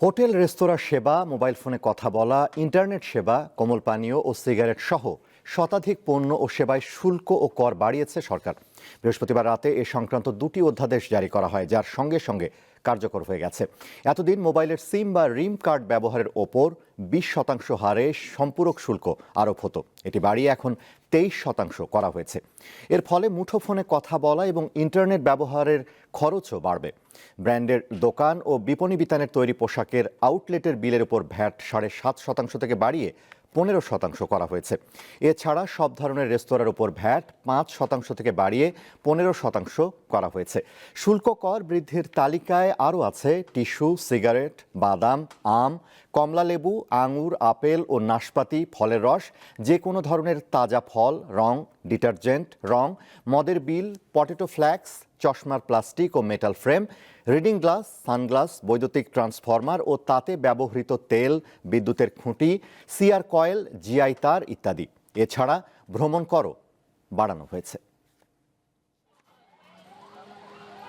Hotel রেস্তোরাঁ সেবা, mobile ফোনে কথা বলা, ইন্টারনেট সেবা, কোমল পানীয় ও সিগারেট সহ শতাধিক পণ্য ও সেবায় শুল্ক ও কর বাড়িয়েছে সরকার। বৃহস্পতিবার রাতে এ সংক্রান্ত দুটি অধ্যাদেশ জারি করা হয়, যার সঙ্গে সঙ্গে কার্যকর হয়ে গেছে। এতদিন মোবাইলের সিম বা রিম কার্ড ব্যবহারের ওপর 20% হারে সম্পূরক শুল্ক আরোপ হতো। এটি বাড়িয়ে এখন 23% করা হয়েছে। এর ফলে মুঠোফোনে কথা বলা এবং ইন্টারনেট ব্যবহারের খরচও বাড়বে। ব্র্যান্ডের দোকান ও বিপণী বিতানের তৈরি পোশাকের আউটলেটের বিলের উপর ভ্যাট 7.5% থেকে বাড়িয়ে 15% করা হয়েছে। এছাড়া সব ধরনের রেস্তোরাঁর উপর ভ্যাট 5% থেকে বাড়িয়ে 15% করা হয়েছে। শুল্ক কর বৃদ্ধির তালিকায় আরও আছে টিস্যু, সিগারেট, বাদাম, আম, কমলালেবু, আঙুর, আপেল ও নাশপাতি, ফলের রস, যে কোনো ধরনের তাজা ফল, রং, ডিটারজেন্ট, রং, মদের বিল, পটেটো ফ্ল্যাক্স, চশমার প্লাস্টিক ও metal frame, reading glass, sunglass, বৈদ্যুতিক ট্রান্সফরমার ও তাতে ব্যবহৃত তেল, বিদ্যুতের খুঁটি, সিআর কয়েল, জিআই তার ইত্যাদি। এছাড়া ভ্রমণ করও বাড়ানো হয়েছে।